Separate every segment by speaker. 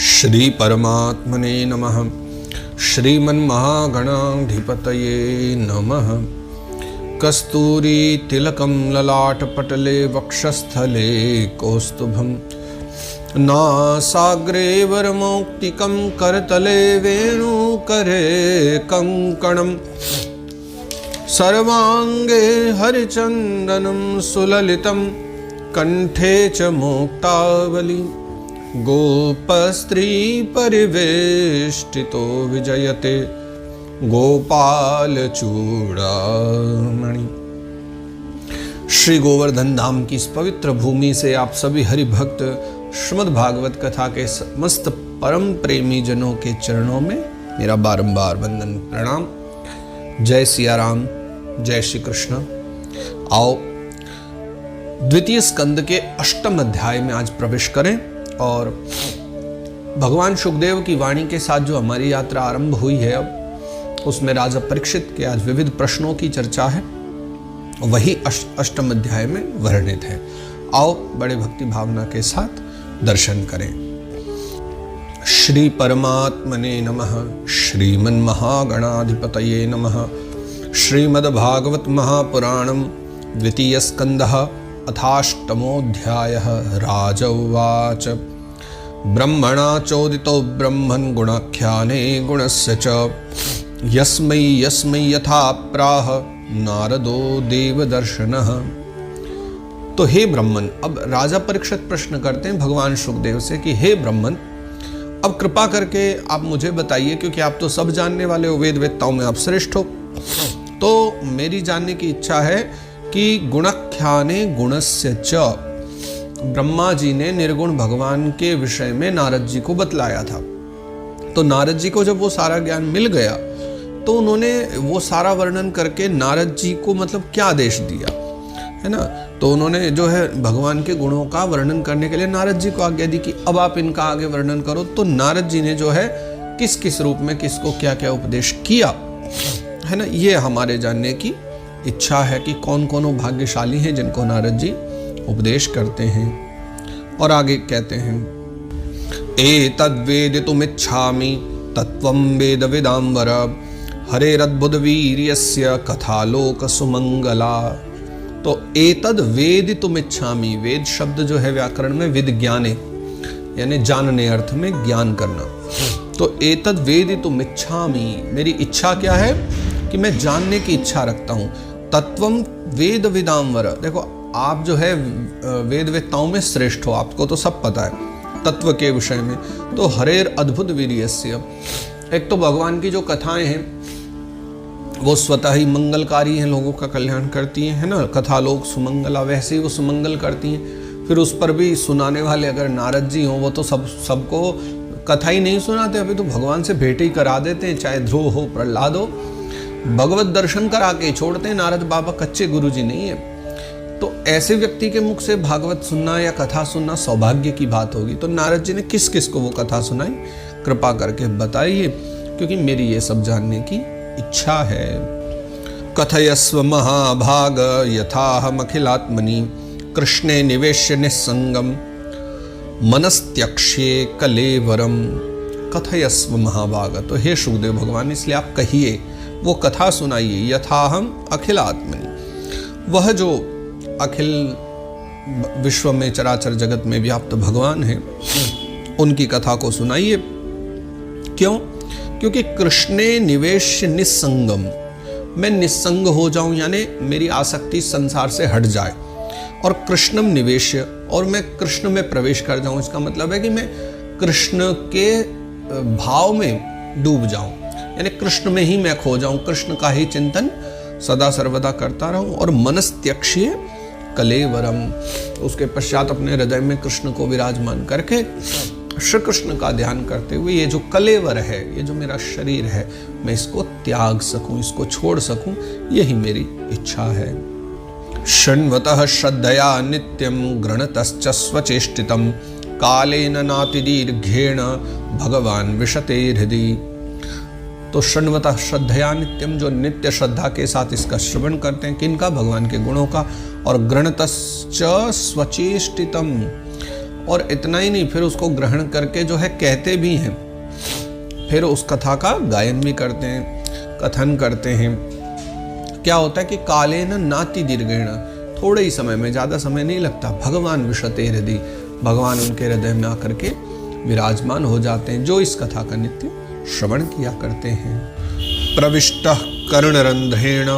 Speaker 1: श्री परमात्मने नमः। श्रीमन्महागणाधिपतये नमः। कस्तूरी तिलकं ललाटपटले वक्षस्थले कौस्तुभं नासाग्रे वरमौक्तिकं करतले वेणुकरे कङ्कणं सर्वाङ्गे हरिचन्दनं सुललितं कंठे च मुक्तावली गोपस्त्री परिवेष्टितो विजयते गोपाल चूड़ामणि। श्री गोवर्धन धाम की इस पवित्र भूमि से आप सभी हरि भक्त श्रीमद् भागवत कथा के समस्त परम प्रेमी जनों के चरणों में मेरा बारंबार वंदन प्रणाम। जय सिया राम, जय श्री कृष्ण। आओ द्वितीय स्कंद के अष्टम अध्याय में आज प्रवेश करें और भगवान शुकदेव की वाणी के साथ जो हमारी यात्रा आरंभ हुई है, अब उसमें राजा परीक्षित के आज विविध प्रश्नों की चर्चा है, वही अष्टम अध्याय में वर्णित है। आओ बड़े भक्ति भावना के साथ दर्शन करें। श्री परमात्मने नमः। श्रीमन्महागणाधिपतये नमः। श्रीमद्भागवत महापुराणं द्वितीय स्कंदः अथाष्टमोऽध्यायः। राज उवाच ब्रह्मणा चोदितो ब्रह्मन् गुणाख्याने गुणस्य च यस्मै यस्मै यथा प्राह नारदो देवदर्शनः। तो हे ब्रह्मन, अब राजा परीक्षित प्रश्न करते हैं भगवान शुकदेव से कि हे ब्रह्मन, अब कृपा करके आप मुझे बताइए, क्योंकि आप तो सब जानने वाले हो, वेद वेत्ताओं में आप श्रेष्ठ हो, तो मेरी जानने की इच्छा है कि गुणाख्याने गुणस्य च, ब्रह्मा जी ने निर्गुण भगवान के विषय में नारद जी को बतलाया था। तो नारद जी को जब वो सारा ज्ञान मिल गया तो उन्होंने वो सारा वर्णन करके नारद जी को मतलब क्या आदेश दिया है ना। तो उन्होंने जो है भगवान के गुणों का वर्णन करने के लिए नारद जी को आज्ञा दी कि अब आप इनका आगे वर्णन करो। तो नारद जी ने जो है किस किस रूप में किसको क्या क्या उपदेश किया है ना, ये हमारे जानने की इच्छा है कि कौन कौन भाग्यशाली हैं जिनको नारद जी उपदेश करते हैं। और आगे कहते हैं, एतद्वेदितुमिच्छामि तत्त्वं वेदविदाम्बर हरेरद्भुतवीर्यस्य कथालोक सुमंगला। तो एतद् वेदितुमिच्छामि, वेद शब्द जो है व्याकरण में विज्ञाने यानी जानने अर्थ में ज्ञान करना। तो एतद् वेदितुमिच्छामि, मेरी इच्छा क्या है कि मैं जानने की इच्छा रखता हूं। तत्वम वेद विदाम्बर, देखो आप जो है वेद वेत्ताओं में श्रेष्ठ हो, आपको तो सब पता है तत्व के विषय में। तो हरेर अद्भुत वीर्यस्य, एक तो भगवान की जो कथाएं हैं वो स्वतः ही मंगलकारी हैं, लोगों का कल्याण करती हैं, है ना। कथा लोक सुमंगला, वैसे ही वो सुमंगल करती हैं। फिर उस पर भी सुनाने वाले अगर नारद जी हों, वो तो सबको कथा ही नहीं सुनाते, अभी तो भगवान से भेंट ही करा देते हैं, चाहे ध्रुव हो प्रहलाद हो, भगवत दर्शन करा के छोड़ते हैं। नारद बाबा कच्चे गुरु जी नहीं है। तो ऐसे व्यक्ति के मुख से भागवत सुनना या कथा सुनना सौभाग्य की बात होगी। तो नारद जी ने किस किस को वो कथा सुनाई, कृपा करके बताइए, क्योंकि मेरी ये सब जानने की इच्छा है। कथयस्व महाभाग यथाहमखिलात्मनि कृष्णे निवेश्य निस्संगम मनस्त्यक्ष्ये कलेवरम। कथयस्व महाभाग, तो हे शुकदेव भगवान, इसलिए आप कहिए, वो कथा सुनाइए, यथाहम अखिलात्मनि, वह जो अखिल विश्व में चराचर जगत में व्याप्त भगवान हैं, उनकी कथा को सुनाइए। क्यों? क्योंकि कृष्णे निवेश निस्संगम, मैं निस्संग हो जाऊं, यानी मेरी आसक्ति संसार से हट जाए, और कृष्णम निवेश, और मैं कृष्ण में प्रवेश कर जाऊं। इसका मतलब है कि मैं कृष्ण के भाव में डूब जाऊं, यानी कृष्ण में ही मैं खो जाऊं, कृष्ण का ही चिंतन सदा सर्वदा करता रहूं। और मनस्त्यक्ष्ये कलेवरम, उसके पश्चात अपने हृदय में कृष्ण को विराजमान करके श्री कृष्ण का ध्यान करते हुए ये जो कलेवर है, ये जो मेरा शरीर है, मैं इसको त्याग सकूं, इसको छोड़ सकूं, यही मेरी इच्छा है। शृण्वतः श्रद्धया नित्यं गृणतश्च स्वचेष्टितं कालेन नातिदीर्घेण भगवान विशते हृदि। तो शृण्वतः श्रद्धया नित्यम, जो नित्य श्रद्धा के साथ इसका श्रवण करते हैं, किनका? भगवान के गुणों का। और गृणतश्च स्वचेष्टितम, और इतना ही नहीं, फिर उसको ग्रहण करके जो है कहते भी हैं, फिर उस कथा का गायन भी करते हैं, कथन करते हैं। क्या होता है कि कालेन नाति दीर्घेण, थोड़े ही समय में, ज़्यादा समय नहीं लगता, भगवान विशते हृदय, भगवान उनके हृदय में आकर के विराजमान हो जाते हैं, जो इस कथा का नित्य श्रवण किया करते हैं। प्रविष्टः कर्णरंध्रेण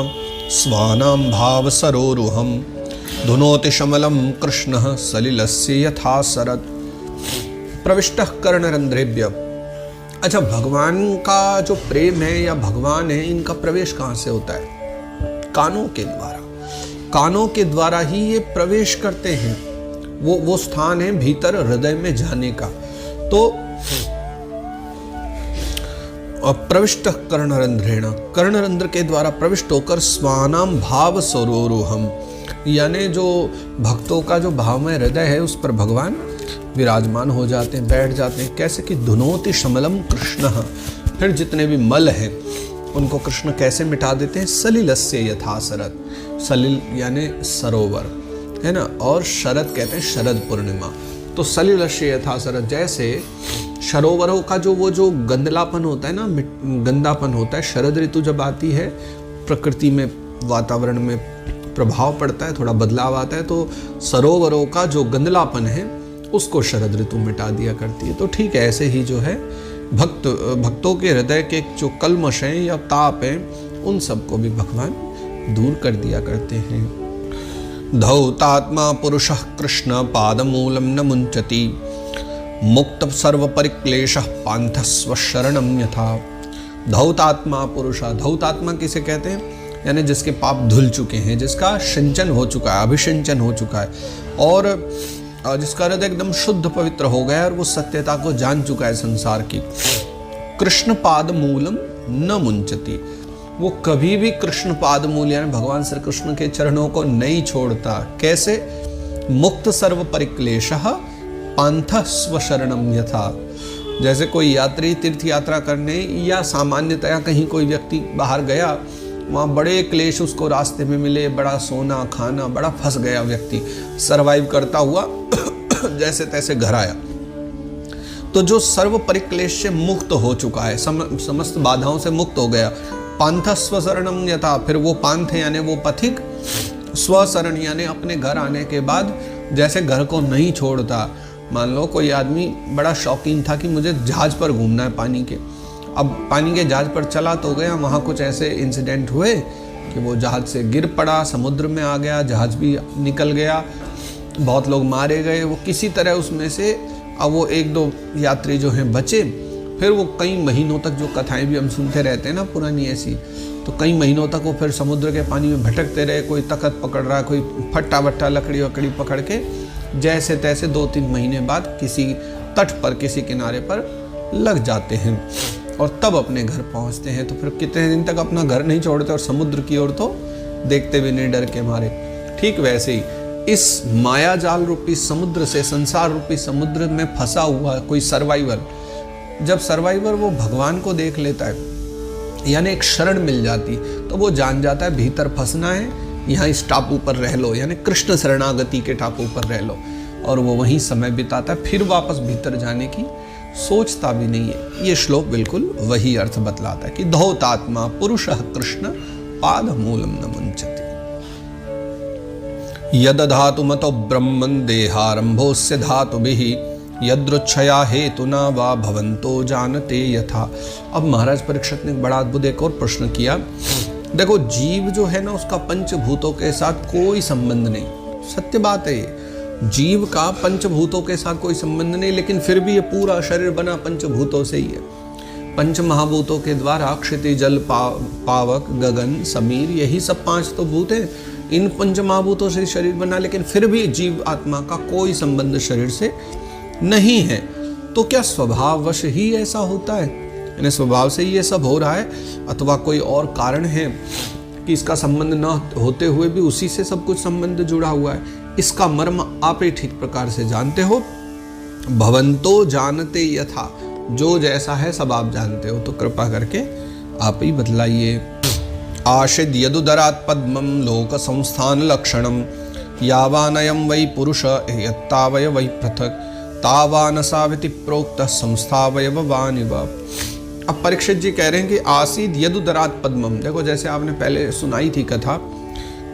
Speaker 1: स्वानां भाव सरोरुहं धुनोति शमलम कृष्णः सलिलस्य यथा शरत्। प्रविष्टः कर्णरंध्रेभ्य, अच्छा भगवान का जो प्रेम है या भगवान है, इनका प्रवेश कहाँ से होता है? कानों के द्वारा, कानों के द्वारा ही ये प्रवेश करते हैं। वो स्थान है भीतर हृदय में जाने का। तो प्रविष्ट कर्णरंध्रेण, कर्णरंध्र के द्वारा प्रविष्ट होकर स्वानाम भाव सरोरुहम, यानी जो भक्तों का जो भावमय हृदय है उस पर भगवान विराजमान हो जाते हैं, बैठ जाते हैं। कैसे कि धुनोति शमलम कृष्ण, फिर जितने भी मल हैं उनको कृष्ण कैसे मिटा देते हैं? सलिलस्य यथा शरद, सलिल यानी सरोवर है ना, और शरद कहते हैं शरद पूर्णिमा। तो सलिलस्य यथा शरद, जैसे सरोवरों का जो गंदलापन होता है ना, गंदापन होता है, शरद ऋतु जब आती है प्रकृति में, वातावरण में प्रभाव पड़ता है, थोड़ा बदलाव आता है, तो सरोवरों का जो गंदलापन है उसको शरद ऋतु मिटा दिया करती है। तो ठीक है, ऐसे ही जो है भक्तों के हृदय के जो कल्मश हैं या ताप हैं, उन सबको भी भगवान दूर कर दिया करते हैं। धौतात्मा पुरुषः कृष्ण पादमूलम न मुंचति मुक्त सर्व परिक्लेशः पांथ स्वशरणम यथा। धौतात्मा पुरुष, धौतात्मा किसे कहते हैं? यानी जिसके पाप धुल चुके हैं, जिसका सिंचन हो चुका है, अभिसिंचन हो चुका है, और जिसका हृदय एकदम शुद्ध पवित्र हो गया है और वो सत्यता को जान चुका है संसार की। कृष्ण पाद मूलम न मुंचति, वो कभी भी कृष्ण पाद मूल यानी भगवान श्री कृष्ण के चरणों को नहीं छोड़ता। कैसे? मुक्त सर्व परिक्लेशः पांथ स्वशरणम यथा। जैसे कोई यात्री तीर्थ यात्रा करने या सामान्यतया कहीं कोई व्यक्ति बाहर गया, वहाँ बड़े क्लेश उसको रास्ते में मिले, बड़ा सोना खाना, बड़ा फंस गया व्यक्ति, सरवाइव करता हुआ जैसे तैसे घर आया। तो जो सर्व परिक्लेश से मुक्त हो चुका है, समस्त बाधाओं से मुक्त हो गया, पांथ स्वशरणम यथा, फिर वो पांथ यानी वो पथिक, स्वशरण यानी अपने घर आने के बाद जैसे घर को नहीं छोड़ता। मान लो कोई आदमी बड़ा शौकीन था कि मुझे जहाज पर घूमना है पानी के, अब पानी के जहाज पर चला तो गया, वहाँ कुछ ऐसे इंसिडेंट हुए कि वो जहाज से गिर पड़ा, समुद्र में आ गया, जहाज भी निकल गया, बहुत लोग मारे गए, वो किसी तरह उसमें से अब वो एक दो यात्री जो हैं बचे। फिर वो कई महीनों तक, जो कथाएं भी हम सुनते रहते हैं ना पुरानी ऐसी, तो कई महीनों तक वो फिर समुद्र के पानी में भटकते रहे, कोई तख्त पकड़ रहा, कोई फट्टा वट्टा लकड़ी वकड़ी पकड़ के जैसे तैसे 2-3 महीने बाद किसी तट पर, किसी किनारे पर लग जाते हैं और तब अपने घर पहुंचते हैं। तो फिर कितने दिन तक अपना घर नहीं छोड़ते और समुद्र की ओर तो देखते भी नहीं डर के मारे। ठीक वैसे ही इस माया जाल रूपी समुद्र से, संसार रूपी समुद्र में फंसा हुआ कोई सर्वाइवर, जब सर्वाइवर वो भगवान को देख लेता है, यानी एक शरण मिल जाती, तो वो जान जाता है भीतर फंसना है, यहाँ इस टापू पर रह लो, यानी कृष्ण शरणागति के टापू पर रह लो, और वो वहीं समय बिताता है, फिर वापस भीतर जाने की सोचता भी नहीं है। ये श्लोक बिल्कुल वही अर्थ बतलाता है कि धौतात्मा पुरुषः कृष्ण पाद मूलम न मुंचति यदधातु मतो ब्रह्मन् देहारंभोस्य धातुभिः यदृच्छया हेतुना वा भवन्तो जानते यथा। अब महाराज परीक्षित ने बड़ा अद्भुत एक और प्रश्न किया। देखो, जीव जो है ना, उसका पंचभूतों के साथ कोई संबंध नहीं, सत्य बात है ये, जीव का पंचभूतों के साथ कोई संबंध नहीं, लेकिन फिर भी ये पूरा शरीर बना पंचभूतों से ही है। पंच महाभूतों के द्वारा क्षिति, जल, पावक, गगन, समीर, यही सब 5 तो भूत हैं, इन पंच महाभूतों से शरीर बना, लेकिन फिर भी जीव आत्मा का कोई संबंध शरीर से नहीं है। तो क्या स्वभाववश ही ऐसा होता है, यानी स्वभाव से ये सब हो रहा है, अथवा कोई और कारण है कि इसका संबंध न होते हुए भी उसी से सब कुछ संबंध जुड़ा हुआ है? इसका मर्म आप ही ठीक प्रकार से जानते हो। भवन्तो जानते यथा, जो जैसा है सब आप जानते हो, तो कृपा करके आप ही बतलाइए। आशिद यदुदरात् पद्मं लोक संस्थान लक्षणम यावानयम वै पुरुष यत्तावय वै पृथक। तावान साविति प्रोक्त संस्थावयवानिव। अब परीक्षित जी कह रहे हैं कि आसीद यदुदरात पद्मम। देखो जैसे आपने पहले सुनाई थी कथा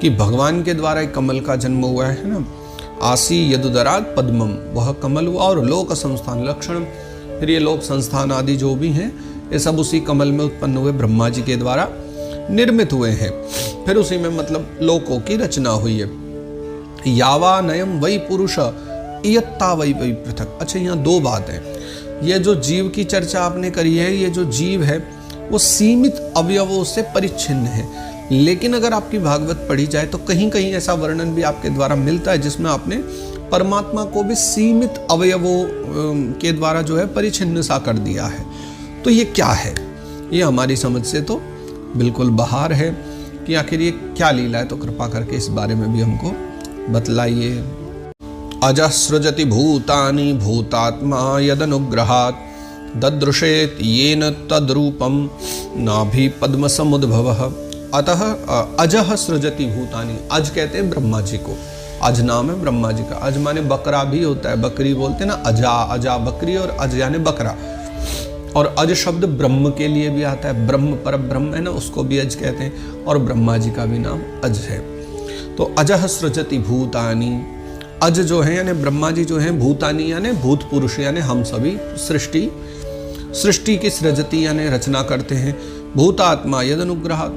Speaker 1: कि भगवान के द्वारा एक कमल का जन्म हुआ है ना, आसी यदुदरात पद्मम, वह कमल हुआ, और लोक संस्थान लक्षण, फिर ये लोक संस्थान आदि जो भी हैं ये सब उसी कमल में उत्पन्न हुए ब्रह्मा जी के द्वारा निर्मित हुए हैं। फिर उसी में मतलब लोकों की रचना हुई है। यावा नयम वही पुरुष इयत्ता वही वही पृथक। अच्छा यहाँ दो बात है, ये जो जीव की चर्चा आपने करी है, ये जो जीव है वो सीमित अवयवों से परिच्छिन्न है, लेकिन अगर आपकी भागवत पढ़ी जाए तो कहीं कहीं ऐसा वर्णन भी आपके द्वारा मिलता है जिसमें आपने परमात्मा को भी सीमित अवयवों के द्वारा जो है परिच्छिन्न सा कर दिया है। तो ये क्या है, ये हमारी समझ से तो बिल्कुल बाहर है कि आखिर ये क्या लीला है। तो कृपा करके इस बारे में भी हमको बतलाइए। अजः सृजति भूतानि भूतात्मा यदनुग्रहात् ददृशेत येन तद्रूपम नाभि पद्म समुद्भवः। अतः अजः सृजति भूतानि, अज कहते हैं ब्रह्मा जी को, अज नाम है ब्रह्मा जी का। अज माने बकरा भी होता है, बकरी बोलते हैं ना, अजा, अजा बकरी और अज यानी बकरा। और अज शब्द ब्रह्म के लिए भी आता है, ब्रह्म पर ब्रह्म है ना, उसको भी अज कहते हैं, और ब्रह्मा जी का भी नाम अज है। तो अजः सृजति भूतानि, अज जो है यानी ब्रह्मा जी जो है, भूतानि यानी भूत पुरुष यानी हम सभी, सृष्टि की सृजति यानी रचना करते हैं। भूतात्मा यद अनुग्रह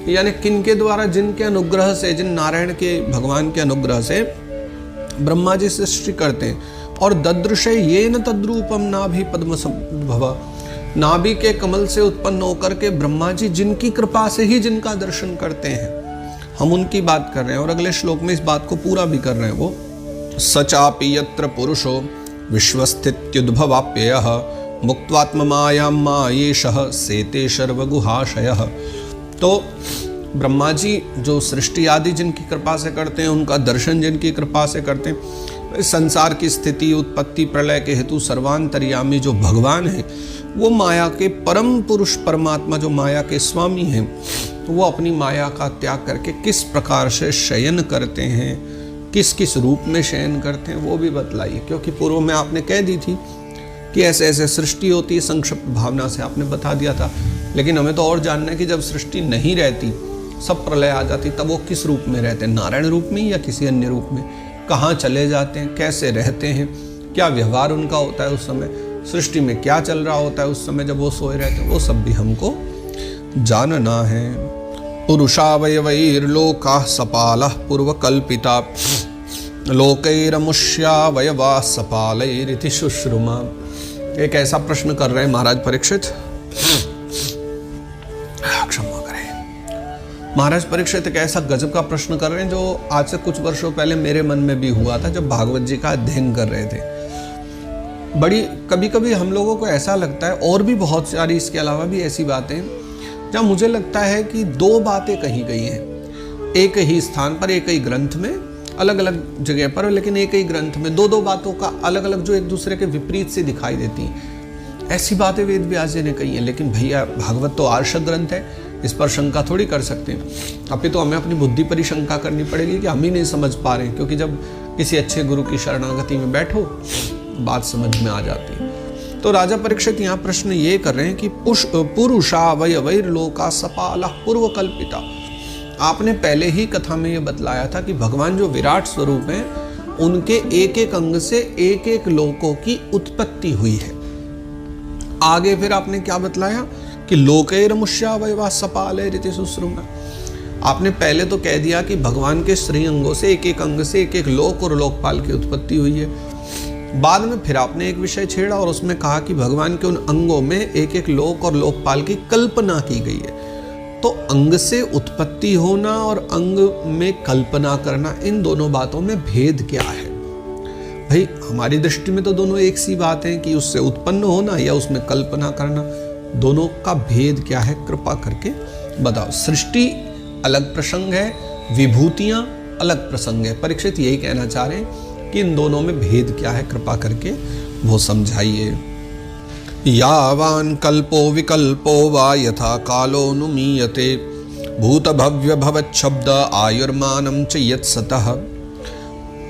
Speaker 1: यानी किन के द्वारा, जिनके अनुग्रह से, जिन नारायण के भगवान के अनुग्रह से ब्रह्मा जी सृष्टि करते हैं। और ददृशे ये न तद्रूपम नाभि पद्म संभव, नाभि के कमल से उत्पन्न होकर के ब्रह्मा जी जिनकी कृपा से ही जिनका दर्शन करते हैं, हम उनकी बात कर रहे हैं। और अगले श्लोक में इस बात को पूरा भी कर रहे हैं वो, सचापि यत्र पुरुषो विश्वस्थित्युद्भवाप्ययः मुक्त्वात्म मायां मायेशः सेते सर्वगुहाशयः। तो ब्रह्मा जी जो सृष्टि आदि जिनकी कृपा से करते हैं, उनका दर्शन जिनकी कृपा से करते हैं, संसार की स्थिति उत्पत्ति प्रलय के हेतु सर्वांतर्यामी जो भगवान है, वो माया के परम पुरुष परमात्मा जो माया के स्वामी हैं, वो अपनी माया का त्याग करके किस प्रकार से शयन करते हैं, किस किस रूप में शयन करते हैं, वो भी बतलाइए। क्योंकि पूर्व में आपने कह दी थी कि ऐसे ऐसे सृष्टि होती है, संक्षिप्त भावना से आपने बता दिया था। लेकिन हमें तो और जानना है कि जब सृष्टि नहीं रहती, सब प्रलय आ जाती, तब वो किस रूप में रहते हैं, नारायण रूप में या किसी अन्य रूप में, कहाँ चले जाते हैं, कैसे रहते हैं, क्या व्यवहार उनका होता है उस समय, सृष्टि में क्या चल रहा होता है उस समय जब वो सोए रहते हैं, वो सब भी हमको जानना है। पुरुषावयवैर्लोकाः सपालः पूर्वकल्पिता लोकैरमुष्यावयवाः सपालैरिति शुश्रुमा। एक ऐसा प्रश्न कर रहे हैं महाराज परीक्षित, क्षमा करें महाराज परीक्षित, एक ऐसा गजब का प्रश्न कर रहे हैं जो आज से कुछ वर्षों पहले मेरे मन में भी हुआ था जब भागवत जी का अध्ययन कर रहे थे। बड़ी कभी कभी हम लोगों को ऐसा लगता है, और भी बहुत सारी इसके अलावा भी ऐसी बातें जहाँ मुझे लगता है कि दो बातें कही गई हैं एक ही स्थान पर, एक ही ग्रंथ में, अलग अलग जगह पर, लेकिन एक ही ग्रंथ में दो दो बातों का अलग अलग जो एक दूसरे के विपरीत से दिखाई देती हैं। ऐसी बातें वेद व्यास जी ने कही हैं। लेकिन भैया भागवत तो आर्षक ग्रंथ है, इस पर शंका थोड़ी कर सकते हैं। अभी तो हमें अपनी बुद्धि पर ही शंका करनी पड़ेगी कि हम ही नहीं समझ पा रहे हैं, क्योंकि जब किसी अच्छे गुरु की शरणागति में बैठो बात समझ में आ जाती है। तो राजा परीक्षित यहाँ प्रश्न ये कर रहे हैं कि पुरुषावयवैर्लोका सपालः पूर्वकल्पिता। आपने पहले ही कथा में ये बतलाया था कि भगवान जो विराट स्वरूप हैं, उनके एक एक अंग से एक एक लोकों की उत्पत्ति हुई है। आगे फिर आपने क्या बतलाया कि लोकैरमुष्यावयवाः सपालैरिति शुश्रुमा। आपने पहले तो कह दिया कि भगवान के श्री अंगों से एक एक अंग से एक एक लोक और लोकपाल की उत्पत्ति हुई है। बाद में फिर आपने एक विषय छेड़ा और उसमें कहा कि भगवान के उन अंगों में एक एक लोक और लोकपाल की कल्पना की गई है। तो अंग से उत्पत्ति होना और अंग में कल्पना करना, इन दोनों बातों में भेद क्या है? भाई हमारी दृष्टि में तो दोनों एक सी बात है कि उससे उत्पन्न होना या उसमें कल्पना करना, दोनों का भेद क्या है? कृपा करके बताओ। सृष्टि अलग प्रसंग है, विभूतियां अलग प्रसंग है। परीक्षित यही कहना चाह रहे हैं कि इन दोनों में भेद क्या है, कृपा करके वो समझाइए। यावान कल्पो विकल्पो वा यथा कालो नुमीयते भूत भव्य भवत् शब्द आयुर्मानम च यत् सतः।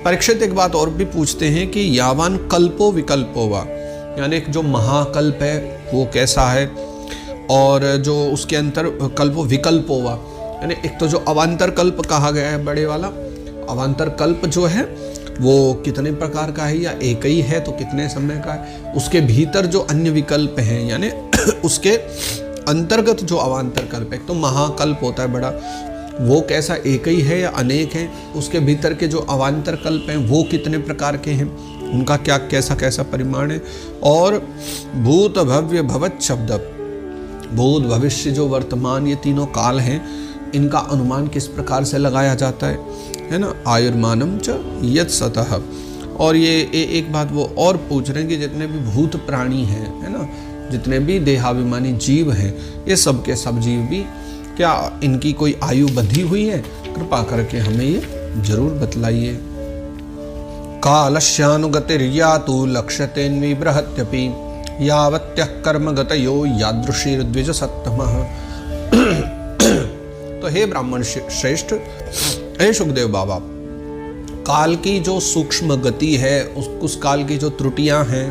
Speaker 1: परीक्षित एक बात और भी पूछते हैं कि यावान कल्पो विकल्पो वा, यानी एक जो महाकल्प है वो कैसा है, और जो उसके अंतर कल्पो विकल्पो वा, यानी एक तो जो अवान्तर कल्प कहा गया है बड़े वाला, अवान्तर कल्प जो है वो कितने प्रकार का है, या एक ही है तो कितने समय का है, उसके भीतर जो अन्य विकल्प हैं, यानी उसके अंतर्गत जो अवान्तर कल्प है, तो महाकल्प होता है बड़ा, वो कैसा एक ही है या अनेक हैं, उसके भीतर के जो अवान्तर कल्प हैं वो कितने प्रकार के हैं, उनका क्या कैसा कैसा परिमाण है। और भूत भव्य भवत शब्द, भूत भविष्य जो वर्तमान ये तीनों काल हैं, इनका अनुमान किस प्रकार से लगाया जाता है ना, आयुर्मानम च यत् सतः। और ये एक बात वो और पूछ रहे हैं कि जितने भी भूत प्राणी हैं, है ना, जितने भी देहाभिमानी जीव हैं, ये सब के सब जीव भी क्या इनकी कोई आयु बंधी हुई है, कृपा करके हमें ये जरूर बतलाइए। कालस्यानुगतिर्यातु लक्ष्यतेन्वि बृहत्यपि यावत्यः कर्मगतयो यादृशीर्द्विज सत्तमः। तो हे ब्राह्मण श्रेष्ठ, हे सुखदेव बाबा, काल की जो सूक्ष्म गति है, उस काल की जो त्रुटियां हैं,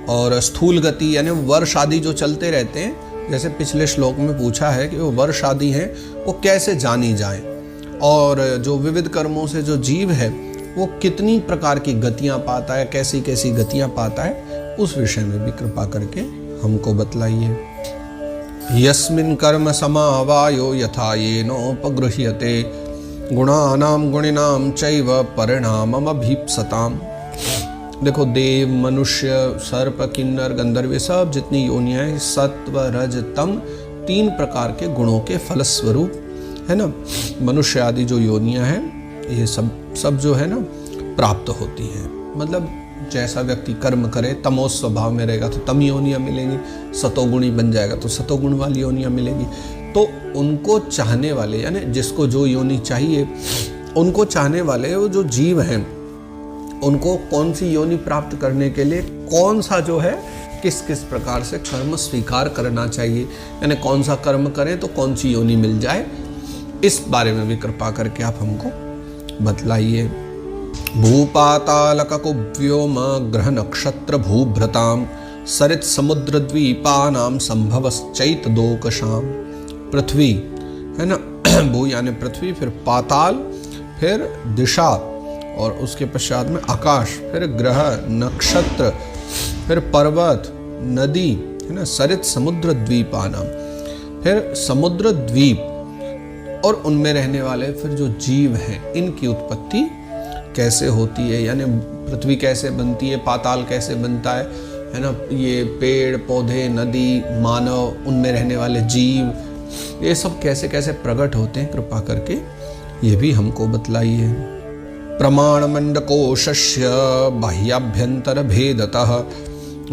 Speaker 1: और स्थूल गति यानी वर्ष आदि जो चलते रहते हैं, जैसे पिछले श्लोक में पूछा है कि वो वर्ष आदि हैं वो कैसे जानी जाए, और जो विविध कर्मों से जो जीव है वो कितनी प्रकार की गतियां पाता है, कैसी कैसी गतियां पाता है, उस विषय में भी कृपा करके हमको बतलाइए। यस्मिन् कर्म समावायो यथा येनोपगृह्यते गुणानाम गुणिनाम चैव परिणामम अभीप्सताम। देखो, देव, मनुष्य, सर्प, किन्नर, गंधर्व, सब जितनी योनियां हैं, सत्व, रज, तम, 3 प्रकार के गुणों के फलस्वरूप है ना, मनुष्य आदि जो योनियां हैं ये सब जो है ना प्राप्त होती हैं। मतलब जैसा व्यक्ति कर्म करे, तमोस स्वभाव में रहेगा तो तम योनियां मिलेंगी, सतोगुणी बन जाएगा तो सतोगुण वाली योनियां मिलेगी। तो उनको चाहने वाले, यानी जिसको जो योनि चाहिए, उनको चाहने वाले वो जो जीव हैं, उनको कौन सी योनि प्राप्त करने के लिए कौन सा जो है किस किस प्रकार से कर्म स्वीकार करना चाहिए, यानी कौन सा कर्म करें तो कौन सी योनि मिल जाए, इस बारे में भी कृपा करके आप हमको बतलाइए। भूपातालककुव्योम ग्रह नक्षत्र भूभ्रताम सरित समुद्र द्वीपानाम संभवश्चैत दोकशाम। पृथ्वी है ना, भू यानी पृथ्वी, फिर पाताल, फिर दिशा, और उसके पश्चात में आकाश, फिर ग्रह, नक्षत्र, फिर पर्वत, नदी, है ना, सरित समुद्र द्वीपानाम, फिर समुद्र द्वीप और उनमें रहने वाले फिर जो जीव हैं, इनकी उत्पत्ति कैसे होती है, यानी पृथ्वी कैसे बनती है, पाताल कैसे बनता है ना, ये पेड़ पौधे, नदी, मानव, उनमें रहने वाले जीव, ये सब कैसे कैसे प्रकट होते हैं, कृपा करके ये भी हमको बतलाइए। प्रमाण मंडकोशस्य बाह्याभ्यंतर भेदतः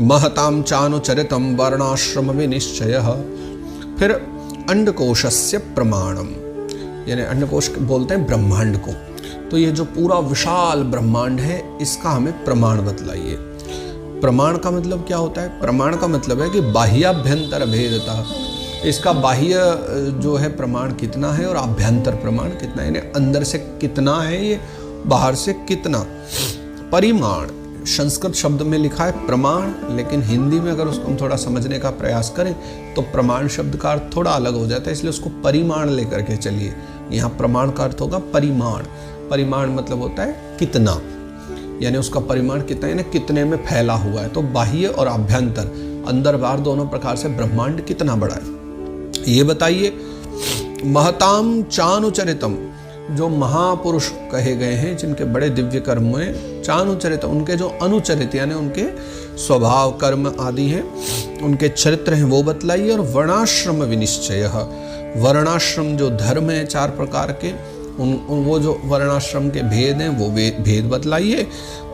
Speaker 1: महताम चानुचरितम वर्णाश्रम विनिश्चयः। फिर अंडकोशस्य प्रमाणम, यानी अंडकोश बोलते हैं ब्रह्मांड को, तो ये जो पूरा विशाल ब्रह्मांड है इसका हमें प्रमाण बतलाइए। प्रमाण का मतलब क्या होता है? प्रमाण का मतलब है कि बाह्याभ्यंतर भेदतः, इसका बाह्य जो है प्रमाण कितना है और आभ्यंतर प्रमाण कितना है, यानी अंदर से कितना है ये, बाहर से कितना। परिमाण संस्कृत शब्द में लिखा है प्रमाण, लेकिन हिंदी में अगर उसको हम थोड़ा समझने का प्रयास करें तो प्रमाण शब्द का अर्थ थोड़ा अलग हो जाता है, इसलिए उसको परिमाण लेकर के चलिए। यहाँ प्रमाण का अर्थ होगा परिमाण। परिमाण मतलब होता है कितना, यानी उसका परिमाण कितना, यानी कितने में फैला हुआ है। तो बाह्य और आभ्यंतर, अंदर बाहर दोनों प्रकार से ब्रह्मांड कितना बड़ा है ये बताइए। महताम चानुचरितम, जो महापुरुष कहे गए हैं, जिनके बड़े दिव्य कर्म हैं, चानुचरित, उनके जो अनुचरित यानी उनके स्वभाव कर्म आदि हैं, उनके चरित्र हैं, वो बतलाइए। और वर्णाश्रम विनिश्चय, वर्णाश्रम जो धर्म है 4 प्रकार के, वो जो वर्णाश्रम के भेद हैं वो भेद बतलाइए।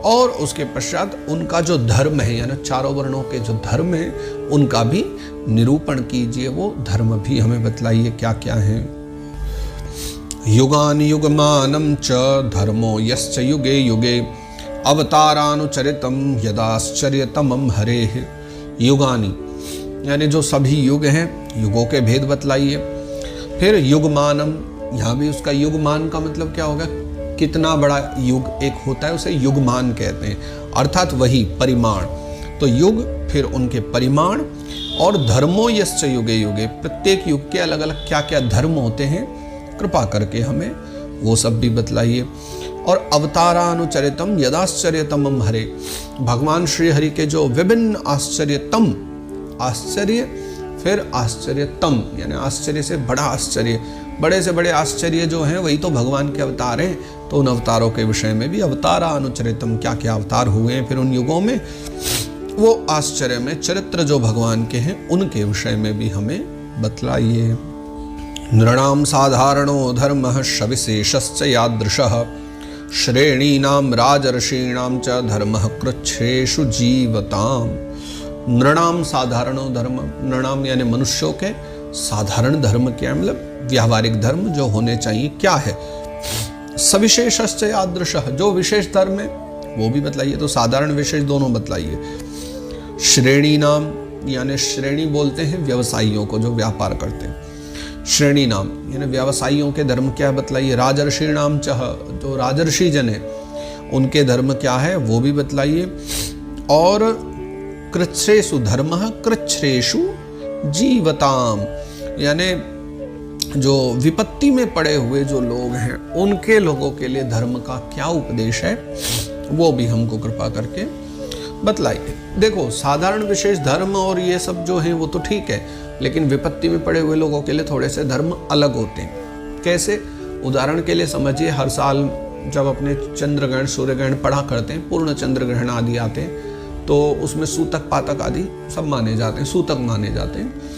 Speaker 1: और उसके पश्चात उनका जो धर्म है, यानी 4 वर्णों के जो धर्म है उनका भी निरूपण कीजिए, वो धर्म भी हमें बतलाइए क्या क्या है। युगान युगमानं च धर्मो यश्च युगे युगे अवतारानुचरितम यदाश्चर्यतमं हरेः। युगानि यानी जो सभी युग हैं, युगों के भेद बतलाइए। फिर युगमानम, यहाँ भी उसका युगमान का मतलब क्या होगा? कितना बड़ा युग एक होता है उसे युगमान कहते हैं, अर्थात वही परिमाण। तो युग, फिर उनके परिमाण, और धर्मो यश्च युगे युगे, प्रत्येक युग के अलग अलग क्या क्या धर्म होते हैं, कृपा करके हमें वो सब भी बतलाइए। और अवतारानुचरितम यदाश्चर्यतमम हरे, भगवान श्री हरि के जो विभिन्न आश्चर्यतम, आश्चर्य फिर आश्चर्यतम यानी आश्चर्य से बड़ा आश्चर्य, बड़े से बड़े आश्चर्य जो हैं वही तो भगवान के अवतार हैं। तो उन अवतारों के विषय में भी अवतारानुचरितम, क्या क्या अवतार हुए हैं फिर उन युगों में, वो आश्चर्य में चरित्र जो भगवान के हैं उनके विषय में भी हमें बतलाइए। नृणाम साधारणो धर्मः सविशेषश्च यादृशः, श्रेणीनाम राजर्षीणाम च धर्मः कृच्छ्रेषु जीवताम। नृणाम साधारणो धर्म, नृणाम यानी मनुष्यों के साधारण धर्म क्या है, मतलब व्यावहारिक धर्म जो होने चाहिए क्या है। सविशेषश्च यादृशः, जो विशेष धर्म है वो भी बतलाइए, तो साधारण विशेष दोनों बतलाइए। श्रेणी नाम यानी श्रेणी बोलते हैं व्यवसायियों को जो व्यापार करते हैं, श्रेणी नाम यानी व्यवसायियों के धर्म क्या बतलाइए। राजर्षि नाम चह, जो राजर्षि जन है उनके धर्म क्या है वो भी बतलाइए। और कृच्छ्रेषु धर्मः कृच्छ्रेषु जीवताम, यानी जो विपत्ति में पड़े हुए जो लोग हैं उनके लोगों के लिए धर्म का क्या उपदेश है वो भी हमको कृपा करके बतलाइए। देखो साधारण विशेष धर्म और ये सब जो है वो तो ठीक है, लेकिन विपत्ति में पड़े हुए लोगों के लिए थोड़े से धर्म अलग होते हैं। कैसे, उदाहरण के लिए समझिए, हर साल जब अपने चंद्रग्रहण सूर्यग्रहण पढ़ा करते हैं, पूर्ण चंद्रग्रहण आदि आते हैं, तो उसमें सूतक पातक आदि सब माने जाते हैं, सूतक माने जाते हैं।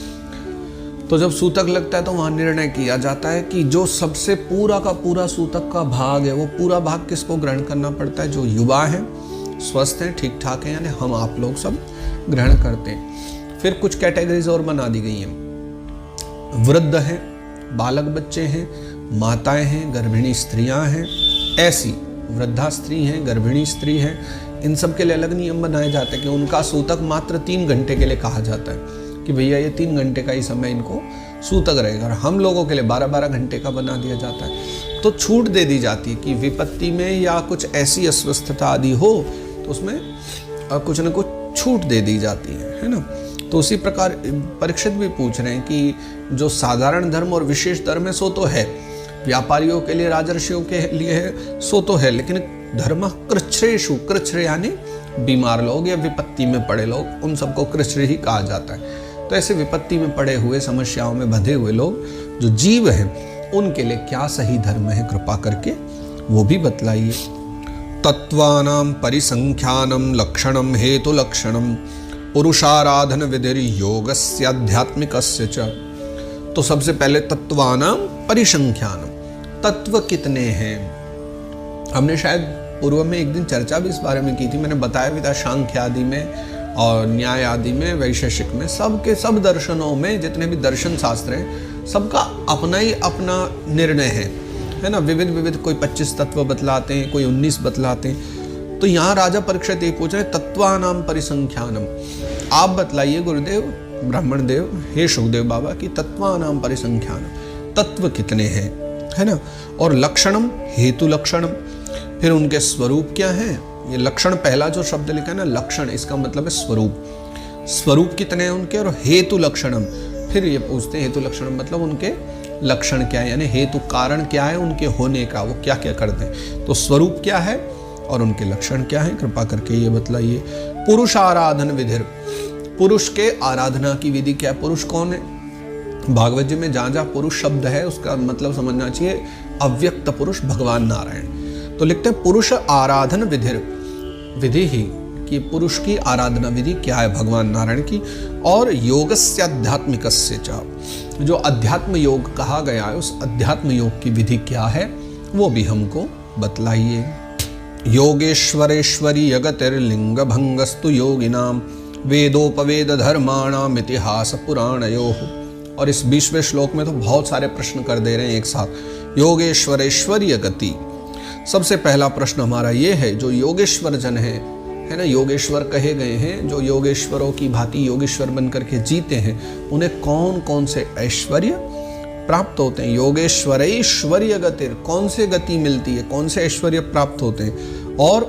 Speaker 1: तो जब सूतक लगता है तो वहाँ निर्णय किया जाता है कि जो सबसे पूरा का पूरा सूतक का भाग है वो पूरा भाग किसको ग्रहण करना पड़ता है, जो युवा हैं, स्वस्थ हैं, ठीक ठाक हैं, यानी हम आप लोग सब ग्रहण करते हैं। फिर कुछ कैटेगरीज और बना दी गई हैं, वृद्ध हैं, बालक बच्चे हैं, माताएं हैं, गर्भिणी स्त्रियां हैं, ऐसी वृद्धा स्त्री हैं, गर्भिणी स्त्री हैं, इन सब के लिए अलग नियम बनाए जाते हैं कि उनका सूतक मात्र 3 घंटे के लिए कहा जाता है कि भैया ये 3 घंटे का ही समय इनको सूतक रहेगा। और हम लोगों के लिए 12-12 घंटे का बना दिया जाता है। तो छूट दे दी जाती है कि विपत्ति में या कुछ ऐसी अस्वस्थता आदि हो तो उसमें कुछ न कुछ छूट दे दी जाती है ना। तो उसी प्रकार परीक्षित भी पूछ रहे हैं कि जो साधारण धर्म और विशेष धर्म है सो तो है, व्यापारियों के लिए, राजर्षियों के लिए है सो तो है, लेकिन धर्म कृच्छ्रेषु, कृच्छ्र यानी बीमार लोग या विपत्ति में पड़े लोग, उन सबको कृच्छ्र ही कहा जाता है। तो ऐसे विपत्ति में पड़े हुए, समस्याओं में बंधे हुए लोग जो जीव हैं उनके लिए क्या सही धर्म है, कृपा करके वो भी बतलाइए। तत्वानां परिसंख्यानं लक्षणं हेतु लक्षणं पुरुषाराधन विधिर योगस्य आध्यात्मिकस्य च। तो सबसे पहले तत्वानां परिसंख्यानं, तत्व कितने हैं। हमने शायद पूर्व में एक दिन चर्चा भी इस बारे में की थी, मैंने बताया भी था सांख्य आदि में और न्याय आदि में, वैशेषिक में, सब के सब दर्शनों में जितने भी दर्शन शास्त्र हैं सबका अपना ही अपना निर्णय है ना। विविध विविध, कोई 25 तत्व बतलाते हैं, कोई 19 बतलाते हैं। तो यहाँ राजा परीक्षित ये पूछ रहे तत्वानाम परिसंख्यानम, आप बतलाइए गुरुदेव ब्राह्मण देव, हे सुखदेव बाबा की तत्वानाम परिसंख्यानम, तत्व कितने हैं, है ना। और लक्षणम, हेतु लक्षणम, फिर उनके स्वरूप क्या है। ये लक्षण पहला जो शब्द लिखा है ना, लक्षण, इसका मतलब है स्वरूप, स्वरूप कितने हैं उनके। और हेतु लक्षणम, फिर ये पूछते हैं हेतु लक्षणम मतलब उनके लक्षण क्या है, यानी हेतु कारण क्या है उनके होने का, वो क्या क्या करते हैं। तो स्वरूप क्या है और उनके लक्षण क्या है, कृपा करके ये बतलाइए। पुरुष आराधन विधिर, पुरुष के आराधना की विधि क्या है, पुरुष कौन है। भागवत जी में जहाँ जहाँ पुरुष शब्द है उसका मतलब समझना चाहिए अव्यक्त पुरुष भगवान नारायण। तो लिखते हैं पुरुष आराधन विधिर, विधि ही कि पुरुष की आराधना विधि क्या है भगवान नारायण की। और योगस्य आध्यात्मिकस्य च, जो अध्यात्म योग कहा गया है उस अध्यात्म योग की विधि क्या है वो भी हमको बतलाइए। योगेश्वरेश्वरी यगतिर्लिंग भंगस्तु योगिनाम वेदोपवेद धर्माणाम इतिहास पुराणयोः। और इस 20वें श्लोक में तो बहुत सारे प्रश्न कर दे रहे हैं एक साथ। योगेश्वरेश्वरी गति, सबसे पहला प्रश्न हमारा ये है, जो योगेश्वर जन है ना, योगेश्वर कहे गए हैं, जो योगेश्वरों की भांति योगेश्वर बनकर के जीते हैं, उन्हें कौन कौन से ऐश्वर्य प्राप्त होते हैं। योगेश्वर ऐश्वर्य गतिर, कौन से गति मिलती है, कौन से ऐश्वर्य प्राप्त होते हैं। और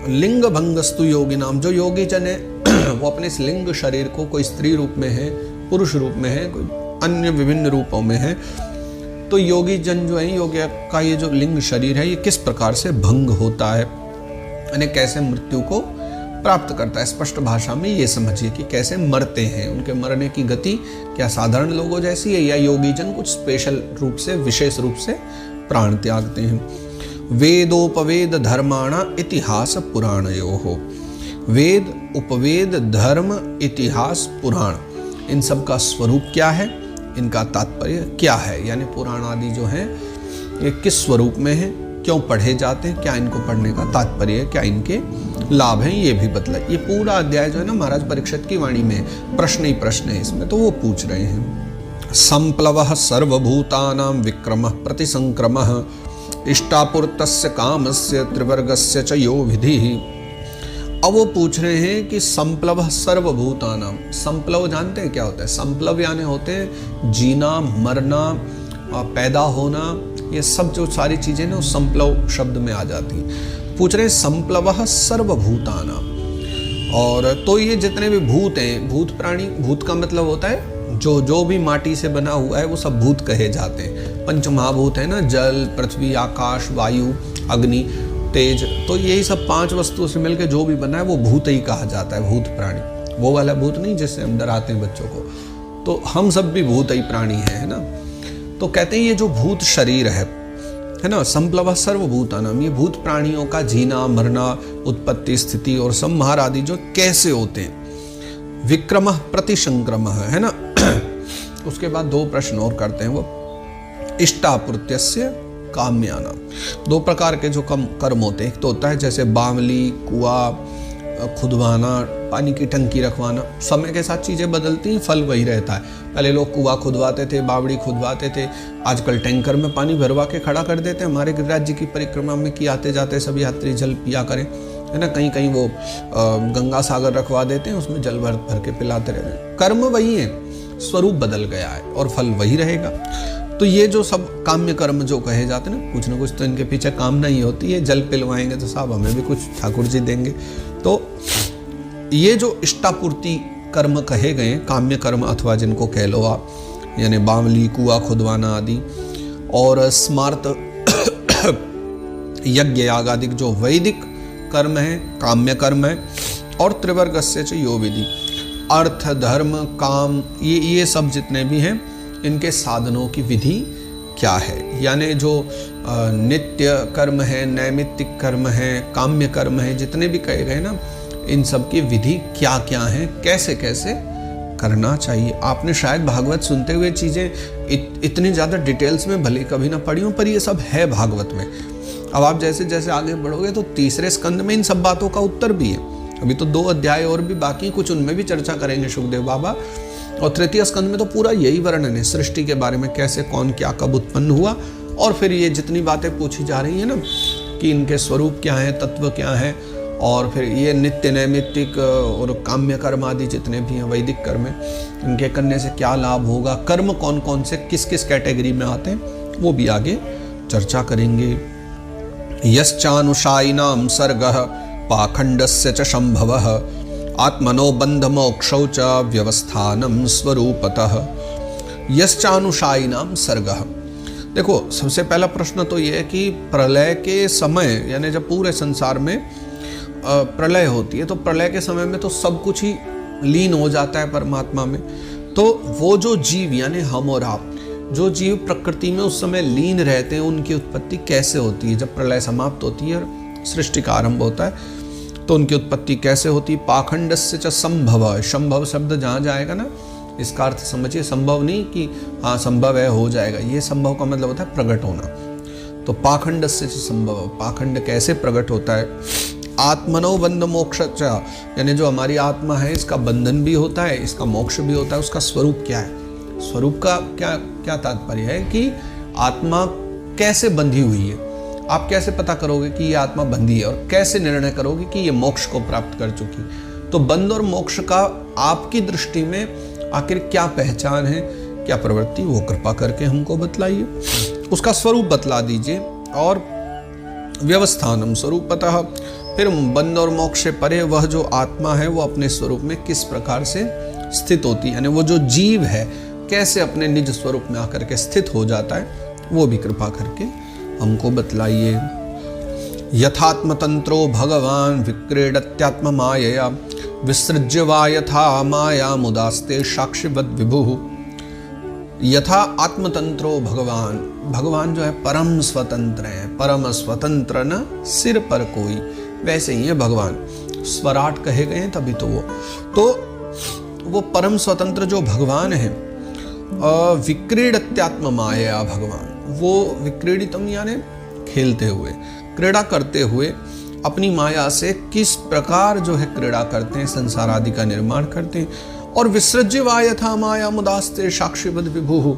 Speaker 1: लिंग भंगस्तु योगी नाम, जो योगी जन है वो अपने इस लिंग शरीर को, कोई स्त्री रूप में है, पुरुष रूप में है, कोई अन्य विभिन्न रूपों में है, तो योगी जन जो है, योगी का ये जो लिंग शरीर है ये किस प्रकार से भंग होता है, यानी कैसे मृत्यु को प्राप्त करता है। स्पष्ट भाषा में ये समझिए कि कैसे मरते हैं, उनके मरने की गति क्या साधारण लोगों जैसी है या योगी जन कुछ स्पेशल रूप से, विशेष रूप से प्राण त्यागते हैं। वेदोपवेद धर्माणा इतिहास पुराणयोः, वेद, उपवेद, धर्म, इतिहास, पुराण, इन सब का स्वरूप क्या है, इनका तात्पर्य क्या है, यानी पुराण आदि जो हैं ये किस स्वरूप में है, क्यों पढ़े जाते हैं, क्या इनको पढ़ने का तात्पर्य है, क्या इनके लाभ हैं, ये भी बतला। ये पूरा अध्याय जो है ना महाराज परीक्षित की वाणी में प्रश्न ही प्रश्न है इसमें, तो वो पूछ रहे हैं। संप्लवः सर्वभूतानां विक्रमः प्रतिसंक्रमः इष्टापूर्तस्य कामस्य त्रिवर्गस्य च यो विधिः। अब वो पूछ रहे हैं कि संप्लव सर्वभूतानां, संप्लव जानते हैं क्या होता है? संप्लव यानी होते हैं जीना, मरना, पैदा होना, ये सब जो सारी चीजें ना उस संप्लव शब्द में आ जाती हैं। पूछ रहे हैं संप्लवः सर्वभूतानां, और तो ये जितने भी भूत हैं, भूत प्राणी, भूत का मतलब होता है जो भी माटी से बना हुआ है वो सब भूत कहे जाते हैं। पंच महाभूत है ना, जल, पृथ्वी, आकाश, वायु, अग्नि, तेज, तो यही सब 5 वस्तुओं से मिलकर जो भी बना है वो भूत ही कहा जाता है, भूत प्राणी। वो वाला भूत नहीं जिससे हम डराते हैं बच्चों को, तो हम सब भी भूत ही प्राणी है ना। तो कहते हैं ये जो भूत शरीर है ना, संप्लव सर्वभूतानां, ये भूत प्राणियों का जीना, मरना, उत्पत्ति, स्थिति और संहार आदि जो कैसे होते हैं। विक्रमः प्रतिसंक्रमः, है ना। उसके बाद 2 प्रश्न और करते हैं वो, इष्टापूर्त्यस्य काम्यानां, 2 प्रकार के जो कर्म होते हैं। एक तो होता है जैसे बावली, कुआं खुदवाना, पानी की टंकी रखवाना, समय के साथ चीज़ें बदलती हैं, फल वही रहता है। पहले लोग कुआं खुदवाते थे, बावड़ी खुदवाते थे, आजकल टैंकर में पानी भरवा के खड़ा कर देते हैं। हमारे गिरिराज जी की परिक्रमा में कि आते जाते सभी यात्री जल पिया करें, है ना। कहीं कहीं वो गंगा सागर रखवा देते हैं, उसमें जल भर भर के पिलाते रहते हैं। कर्म वही है, स्वरूप बदल गया है और फल वही रहेगा। तो ये जो सब काम्य कर्म जो कहे जाते हैं ना कुछ तो इनके पीछे कामना ही होती है। जल पिलवाएंगे तो साहब हमें भी कुछ ठाकुर जी देंगे। तो ये जो इष्टापूर्ति कर्म कहे गए, काम्य कर्म अथवा जिनको कह लो आप, यानी बावली, कुआं खुदवाना आदि, और स्मार्त यज्ञ याग आदि जो वैदिक कर्म है, काम्य कर्म है, और त्रिवर्गस्य च यो विधि, अर्थ, धर्म, काम, ये सब जितने भी हैं इनके साधनों की विधि क्या है। यानी जो नित्य कर्म है, नैमित्तिक कर्म है, काम्य कर्म है, जितने भी कहे गए ना, इन सब की विधि क्या क्या है, कैसे कैसे करना चाहिए। आपने शायद भागवत सुनते हुए चीज़ें इतनी ज़्यादा डिटेल्स में भले कभी ना पढ़ी हो, पर ये सब है भागवत में। अब आप जैसे जैसे आगे बढ़ोगे तो 3रे स्कंद में इन सब बातों का उत्तर भी है। अभी तो 2 अध्याय और भी बाकी, कुछ उनमें भी चर्चा करेंगे सुखदेव बाबा। और 3य स्कंद में तो पूरा यही वर्णन है सृष्टि के बारे में, कैसे कौन क्या कब उत्पन्न हुआ, और फिर ये जितनी बातें पूछी जा रही है ना कि इनके स्वरूप क्या है, तत्व क्या है, और फिर ये नित्य, नैमित्तिक और काम्य कर्म आदि जितने भी हैं, वैदिक कर्म, इनके करने से क्या लाभ होगा, कर्म कौन कौन से किस किस कैटेगरी में आते हैं, वो भी आगे चर्चा करेंगे। यश्चानुशायिनां सर्गः पाखंडस्य च संभवः आत्मनो बंध मोक्षौ च व्यवस्थानं स्वरूपतः। यश्चानुशायिनां सर्गः, देखो सबसे पहला प्रश्न तो ये है कि प्रलय के समय, यानी जब पूरे संसार में प्रलय होती है, तो प्रलय के समय में तो सब कुछ ही लीन हो जाता है परमात्मा में। तो वो जो जीव यानी हम और आप, जो जीव प्रकृति में उस समय लीन रहते हैं, उनकी उत्पत्ति कैसे होती है। जब प्रलय समाप्त होती है और सृष्टि का आरंभ होता है तो उनकी उत्पत्ति कैसे होती है। पाखंडस्य च संभव, संभव शब्द जहाँ जाएगा ना, इसका अर्थ समझिए, संभव नहीं कि हाँ संभव है हो जाएगा, ये संभव का मतलब होता है प्रकट होना। तो पाखंडस्य च संभव, पाखंड कैसे प्रकट होता है। आत्मनो बंध मोक्ष, यानी जो हमारी आत्मा है इसका बंधन भी होता है, इसका मोक्ष भी होता है। उसका स्वरूप क्या है, स्वरूप का क्या क्या तात्पर्य है कि आत्मा कैसे बंधी हुई है। आप कैसे पता करोगे कि ये आत्मा बंधी है, और कैसे निर्णय करोगे कि ये मोक्ष को प्राप्त कर चुकी। तो बंध और मोक्ष का आपकी दृष्टि में आखिर क्या पहचान है, क्या प्रवृत्ति, वो कृपा करके हमको बतलाइए, उसका स्वरूप बतला दीजिए। और व्यवस्थानम स्वरूपतः, फिर बंध और मोक्ष से परे वह जो आत्मा है वो अपने स्वरूप में किस प्रकार से स्थित होती है, यानी वो जो जीव है कैसे अपने निज स्वरूप में आकर के स्थित हो जाता है, वो भी कृपा करके हमको बतलाइए। यथात्मतंत्रो भगवान विक्रीडत्यात्म मायया विसृज्य वा यथा माया मुदास्ते साक्षिवद विभु। यथा आत्मतंत्रो भगवान, भगवान जो है परम स्वतंत्र है, परम स्वतंत्र न सिर पर कोई, वैसे ही है भगवान। स्वराट कहे गए तभी तो वो परम स्वतंत्र जो भगवान है, विक्रीडत्यात्म माया भगवान, वो विक्रीडितम यानी खेलते हुए, क्रीड़ा करते हुए अपनी माया से किस प्रकार जो है क्रीड़ा करते हैं, संसार आदि का निर्माण करते हैं। और विसृज्य वा यथा माया मुदास्ते साक्षिवद विभु,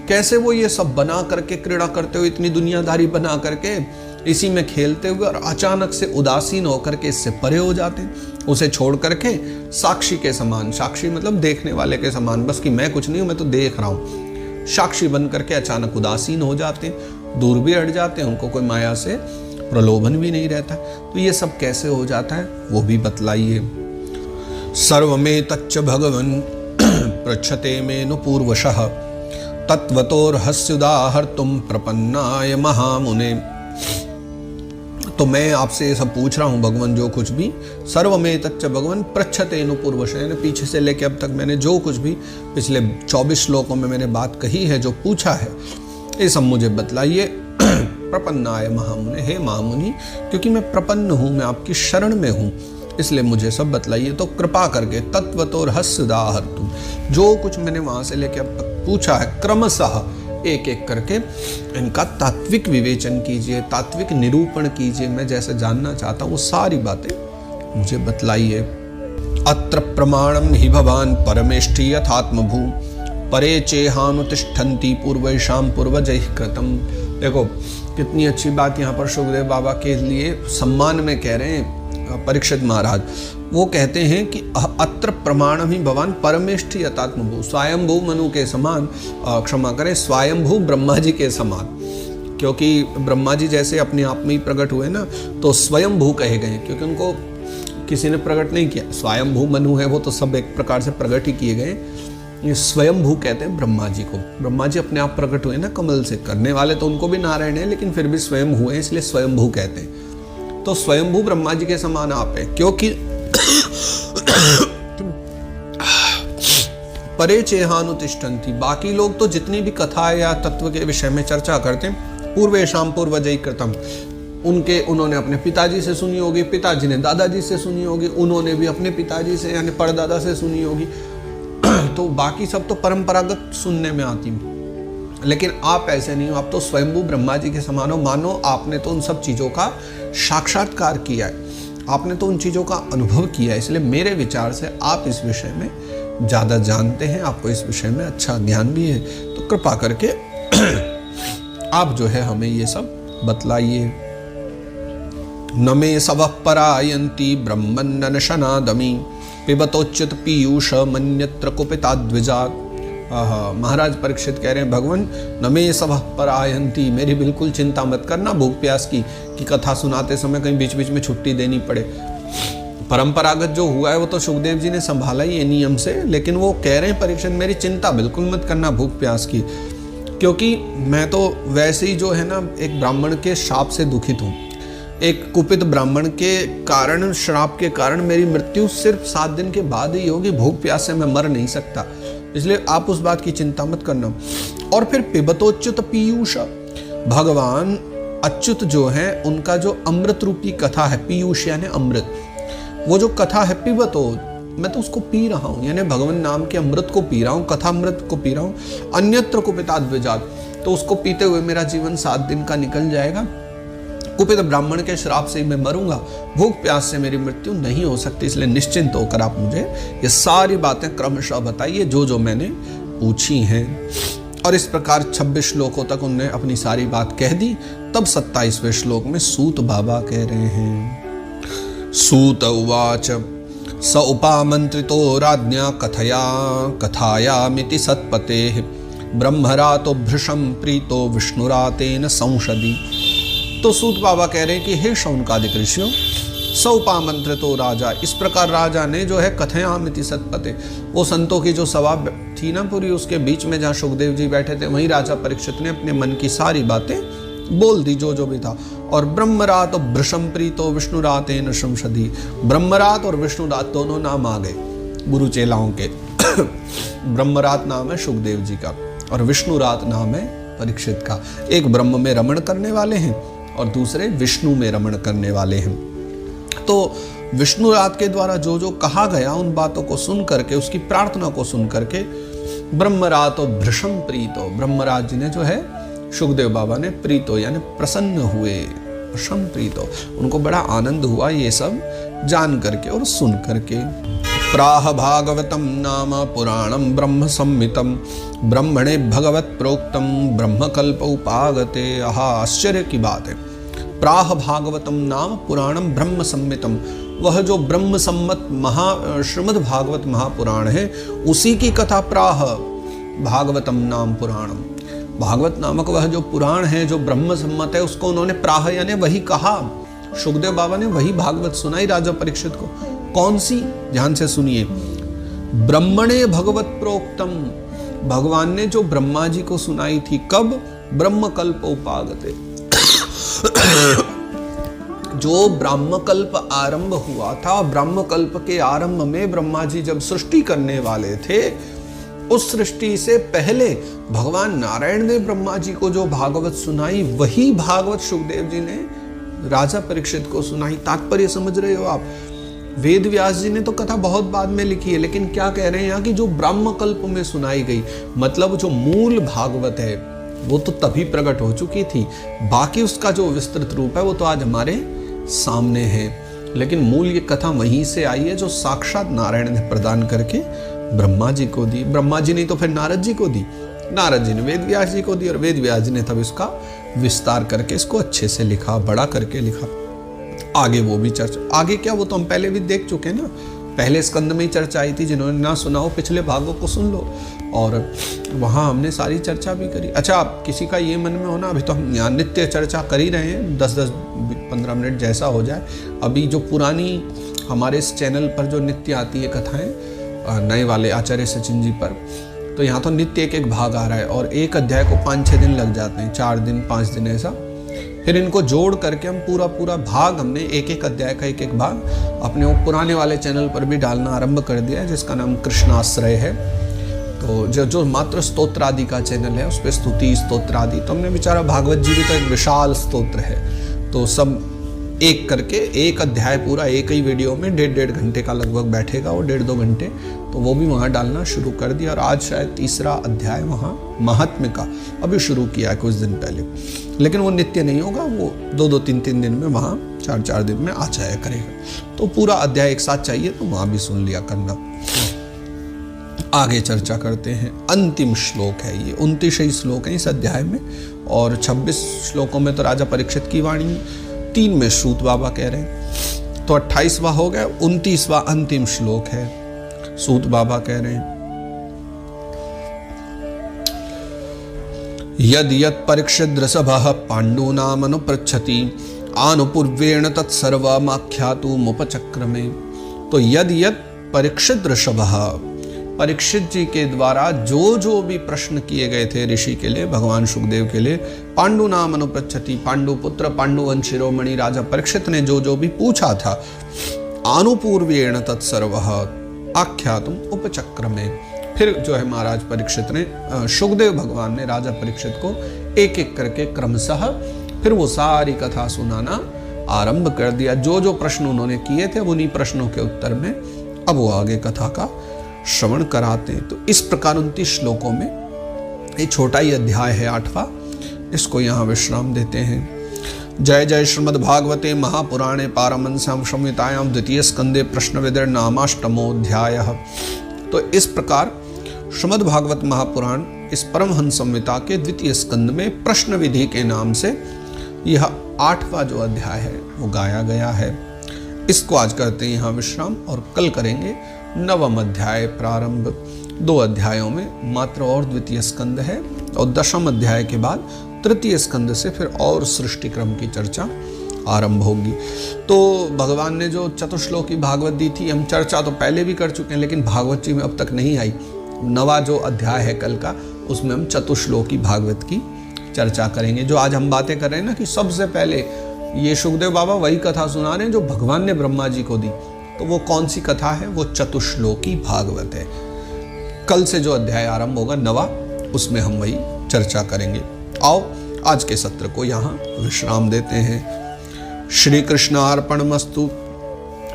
Speaker 1: कैसे वो ये सब बना करके क्रीड़ा करते हुए, इतनी दुनियादारी बना करके इसी में खेलते हुए और अचानक से उदासीन होकर के इससे परे हो जाते हैं, उसे छोड़ करके साक्षी के समान, साक्षी मतलब देखने वाले के समान, बस कि मैं कुछ नहीं हूं, मैं तो देख रहा हूं, साक्षी बन करके अचानक उदासीन हो जाते हैं, दूर भी हट जाते हैं, उनको कोई माया से प्रलोभन भी नहीं रहता। तो ये सब कैसे हो जाता है वो भी बतलाइए। सर्वमेतच्च भगवन् पृच्छते मेनु पूर्वशः तत्वतोर्हस्युदाहर्तुं प्रपन्नाय महामुने। तो मैं आपसे ये सब पूछ रहा हूँ भगवान, जो कुछ भी सर्वमेतच्च भगवान पृच्छतेनु पूर्वशः, यानी पीछे से लेके अब तक मैंने जो कुछ भी पिछले 24 श्लोकों में मैंने बात कही है, जो पूछा है, ये सब मुझे बतलाइए। प्रपन्नाय महामुने, हे महामुनि, क्योंकि मैं प्रपन्न हूँ, मैं आपकी शरण में हूँ, इसलिए मुझे सब बतलाइए। तो कृपा करके तत्वतोर्हस्युदाहर्तुं, जो कुछ मैंने वहां से लेके अब तक पूछा है, क्रमशः एक एक करके इनका तात्विक विवेचन कीजिए, तात्विक निरूपण कीजिए। मैं जैसे जानना चाहता हूँ वो सारी बातें मुझे बतलाइए। अत्र प्रमाणम हि भवान परमेष्टि यथात्मभू परे चेहानुतिष्ठन्ति पूर्वैषां पूर्वजैः कृतम्। देखो कितनी अच्छी बात यहाँ पर सुखदेव बाबा के लिए सम्मान में कह रहे हैं परीक्षित महाराज। वो कहते हैं कि अत्र प्रमाणम ही भगवान परमेष्टि यथात्मभू, स्वयंभू मनु के समान, क्षमा करें स्वयंभू ब्रह्मा जी के समान, क्योंकि ब्रह्मा जी जैसे अपने आप में ही प्रकट हुए ना, तो स्वयंभू कहे गए क्योंकि उनको किसी ने प्रकट नहीं किया। स्वयंभू मनु है वो तो सब एक प्रकार से प्रकट ही किए गए, ये स्वयंभू कहते हैं ब्रह्मा जी को। ब्रह्मा जी अपने आप प्रकट हुए ना कमल से, करने वाले तो उनको भी नारायण है, लेकिन फिर भी स्वयं हुए इसलिए स्वयंभू कहते हैं। तो स्वयंभू ब्रह्मा जी के समान आप है, क्योंकि परे चेहानुतिष्ठन्ति, बाकी लोग तो जितनी भी कथा या तत्व के विषय में चर्चा करते हैं, पूर्वेषां पूर्वजैः कृतम्, उन्होंने अपने पिताजी से सुनी होगी, पिताजी ने दादाजी से सुनी होगी, उन्होंने भी अपने पिताजी से यानी परदादा से सुनी होगी। तो बाकी सब तो परंपरागत सुनने में आती है, लेकिन आप ऐसे नहीं हो, आप तो स्वयंभू ब्रह्मा जी के समान हो। मानो आपने तो उन सब चीज़ों का साक्षात्कार किया है, आपने तो उन चीज़ों का अनुभव किया है, इसलिए मेरे विचार से आप इस विषय में ज़्यादा जानते हैं, आपको इस विषय में अच्छा ज्ञान भी है। तो कृपा करके आप जो है हमें ये सब बतलाइए। न मे सवः परायन्ति ब्रह्मन्नशनादमि पिबतोच्युत पीयूष मन्यत्र कुपिताद्विजात्। महाराज परीक्षित कह रहे हैं भगवान न मे सवः परायन्ति, मेरी बिल्कुल चिंता मत करना भूख प्यास की कि कथा सुनाते समय कहीं बीच बीच में छुट्टी देनी पड़े। परंपरागत जो हुआ है वो तो सुखदेव जी ने संभाला ही ये नियम से, लेकिन वो कह रहे हैं परीक्षित मेरी चिंता बिल्कुल मत करना भूख प्यास की, क्योंकि मैं तो वैसे ही जो है ना एक ब्राह्मण के शाप से दुखित हूँ। एक कुपित ब्राह्मण के कारण, श्राप के कारण मेरी मृत्यु सिर्फ 7 दिन के बाद ही होगी, भूख प्यास से मैं मर नहीं सकता, इसलिए आप उस बात की चिंता मत करना। और फिर पिबतोच्युत पीयूष, भगवान अच्युत जो है उनका जो अमृत रूपी कथा है, पीयूष यानी अमृत, वो जो कथा है पिबतो, मैं तो उसको पी रहा हूँ, यानी भगवान नाम के अमृत को पी रहा हूँ, कथा अमृत को पी रहा हूँ। अन्यत्र कुपिताद्विजात्, तो उसको पीते हुए मेरा जीवन 7 दिन का निकल जाएगा। कुपित ब्राह्मण के श्राप से मैं मरूंगा, भूख प्यास से मेरी मृत्यु नहीं हो सकती, इसलिए निश्चिंत होकर आप मुझे ये सारी बातें क्रमशः बताइए जो जो मैंने पूछी हैं। और इस प्रकार 26 श्लोकों तक उन्होंने अपनी सारी बात कह दी। तब 27वें श्लोक में सूत बाबा कह रहे हैं, सूत उवाच स उपामंत्रितो राज्ञा कथायामिति सत्पतेः ब्रह्मरातो भृशं प्रीतो विष्णुरातेन संशदि। तो सूत बाबा कह रहे हैं कि हे शौनकादिक ऋषियों, सौपामंत्रितो राजा, इस प्रकार राजा ने जो है कथयामिति सत्पते, वो संतों की जो सभा थी ना पूरी, उसके बीच में जहाँ सुखदेव जी बैठे थे वहीं राजा परीक्षित ने अपने मन की सारी बातें बोल दी, जो जो भी था। और ब्रह्मरात और भृशम प्रीतो विष्णुरातेन संशदि, ब्रह्मरात और विष्णुरात दोनों नाम आ गए गुरु चेलाओं के। ब्रह्मरात नाम है सुखदेव जी का और विष्णुरात नाम है परीक्षित का। एक ब्रह्म में रमण करने वाले हैं और दूसरे विष्णु में रमण करने वाले हैं। तो विष्णुरात के द्वारा जो जो कहा गया उन बातों को सुन करके, उसकी प्रार्थना को सुन करके ब्रह्मरात और भृशम प्रीतो, ब्रह्मराज जी ने जो है सुखदेव बाबा ने प्रीतो यानी प्रसन्न हुए, भृशम प्रीतो, उनको बड़ा आनंद हुआ ये सब जान करके और सुन करके। प्राह भागवतम नाम पुराणम ब्रह्म संहितम ब्रह्मणे भगवत प्रोक्तम ब्रह्मकल्प उपागते। आहा, आश्चर्य की बात है। प्राह भागवतम नाम पुराणम ब्रह्म संहितम, वह जो ब्रह्म सम्मत श्रीमद् भागवत महापुराण है उसी की कथा प्राह भागवतम नाम पुराणम, भागवत नामक वह जो पुराण है जो ब्रह्म सम्मत है उसको उन्होंने प्राह यानी वही कहा। सुखदेव बाबा ने वही भागवत सुनाई राजा परीक्षित को। कौन सी? ध्यान से सुनिए। ब्रह्मणे भगवत प्रोक्तम, भगवान ने जो ब्रह्मा जी को सुनाई थी। कब? ब्रह्मकल्प उपागते, जो ब्रह्मकल्प आरंभ हुआ था, ब्रह्मकल्प के आरंभ में ब्रह्मा जी जब सृष्टि करने वाले थे, उस सृष्टि से पहले भगवान नारायण ने ब्रह्मा जी को जो भागवत सुनाई, वही भागवत सुखदेव जी ने राजा परीक्षित को सुनाई। तात्पर्य समझ रहे हो आप? वेद व्यास जी ने तो कथा बहुत बाद में लिखी है, लेकिन क्या कह रहे हैं यहाँ कि जो ब्रह्मकल्प में सुनाई गई, मतलब जो मूल भागवत है वो तो तभी प्रकट हो चुकी थी, बाकी उसका जो विस्तृत रूप है वो तो आज हमारे सामने है। लेकिन मूल ये कथा वहीं से आई है जो साक्षात नारायण ने प्रदान करके ब्रह्मा जी को दी। ब्रह्मा जी नहीं तो फिर नारद जी को दी, नारद जी ने वेद व्यास जी को दी और वेद व्यास जी ने तब इसका विस्तार करके इसको अच्छे से लिखा, बड़ा करके लिखा। आगे वो भी चर्चा, आगे क्या वो तो हम पहले भी देख चुके हैं ना, पहले स्कंद में ही चर्चा आई थी। जिन्होंने ना सुना हो पिछले भागों को सुन लो, और वहाँ हमने सारी चर्चा भी करी। अच्छा, आप किसी का ये मन में होना, अभी तो हम यहाँ नित्य चर्चा कर ही रहे हैं, 10-15 मिनट जैसा हो जाए। अभी जो पुरानी हमारे इस चैनल पर जो नित्य आती है कथाएं, नए वाले आचार्य सचिन जी पर, तो यहाँ तो नित्य एक एक भाग आ रहा है और एक अध्याय को 5-6 दिन लग जाते हैं, 4 दिन 5 दिन ऐसा। फिर इनको जोड़ करके हम पूरा भाग, हमने एक एक अध्याय का एक एक भाग अपने वो पुराने वाले चैनल पर भी डालना आरंभ कर दिया है, जिसका नाम कृष्णाश्रय है। तो जो मात्र स्तोत्र आदि का चैनल है उस पर स्तुति स्तोत्र आदि, तो हमने विचारा भागवत जी भी तो एक विशाल स्तोत्र है, तो सब एक करके एक अध्याय पूरा एक ही वीडियो में 1.5 घंटे का लगभग बैठेगा, वो 1.5-2 घंटे, तो वो भी वहाँ डालना शुरू कर दिया। और आज शायद 3रा अध्याय वहाँ महात्म्य का अभी शुरू किया है कुछ दिन पहले, लेकिन वो नित्य नहीं होगा, वो 2-2, 3-3 दिन में वहाँ 4-4 दिन में आ जाया करेगा। तो पूरा अध्याय एक साथ चाहिए तो वहाँ भी सुन लिया करना। आगे चर्चा करते हैं। अंतिम श्लोक है ये, 29 श्लोक है इस अध्याय में, और 26 श्लोकों में तो राजा परीक्षित की वाणी, 3 में सूत बाबा कह रहे हैं, तो 28वां हो गया। 29वां अंतिम श्लोक है, सूत बाबा कह रहे हैं, यद यद परीक्षित ऋषभः पांडूनाम अनुपृच्छति आनुपूर्वेण तत्सर्वमाख्यातुमुपचक्रमे। तो यद यद परीक्षित ऋषभः, परीक्षित जी के द्वारा जो जो भी प्रश्न किए गए थे ऋषि के लिए, भगवान सुखदेव के लिए, पांडु नाम अनुपृच्छति, पांडु पुत्र पांडुवंश शिरोमणि राजा परीक्षित ने जो जो भी पूछा था, आनुपूर्वेण तत्सर्वः आख्यातुम उपचक्रमे। फिर जो है महाराज परीक्षित ने, सुखदेव भगवान ने राजा परीक्षित को एक एक करके क्रमशः फिर वो सारी कथा सुनाना आरंभ कर दिया। जो जो प्रश्न उन्होंने किए थे उन्हीं प्रश्नों के उत्तर में अब वो आगे कथा का श्रवण कराते हैं। तो इस प्रकार 29 श्लोकों में, ये छोटा ही अध्याय है 8वां, इसको यहाँ विश्राम देते हैं। जय जय श्रीमद् भागवते महापुराणे पारमहंस्यां संहितायां 2 स्कंदे प्रश्नविधिर नामाष्टमोऽध्यायः। तो इस प्रकार श्रीमद् भागवत महापुराण इस परमहंस संहिता के 2 स्कंद में प्रश्न विधि के नाम से यह 8वां जो अध्याय है वो गाया गया है। इसको आज करते हैं यहाँ विश्राम और कल करेंगे नवम अध्याय प्रारंभ। 2 अध्यायों में मात्र और द्वितीय स्कंद है और 10वें अध्याय के बाद तृतीय स्कंद से फिर और सृष्टि क्रम की चर्चा आरंभ होगी। तो भगवान ने जो चतुश्लोकी भागवत दी थी, हम चर्चा तो पहले भी कर चुके हैं, लेकिन भागवत जी में अब तक नहीं आई। नवा जो अध्याय है कल का, उसमें हम चतुश्लोकी भागवत की चर्चा करेंगे। जो आज हम बातें कर रहे हैं ना, कि सबसे पहले ये सुखदेव बाबा वही कथा सुना रहे हैं जो भगवान ने ब्रह्मा जी को दी। तो वो कौन सी कथा है? वो चतुश्लोकी भागवत है। कल से जो अध्याय आरंभ होगा नवा, उसमें हम वही चर्चा करेंगे। आओ आज के सत्र को यहाँ विश्राम देते हैं। श्री कृष्णार्पणमस्तु,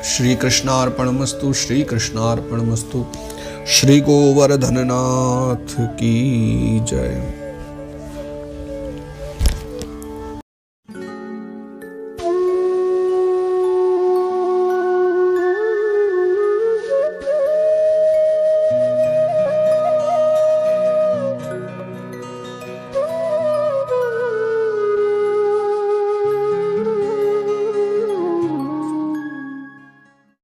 Speaker 1: श्री कृष्णार्पणमस्तु, श्री कृष्णार्पणमस्तु। श्री गोवर्धननाथ की जय।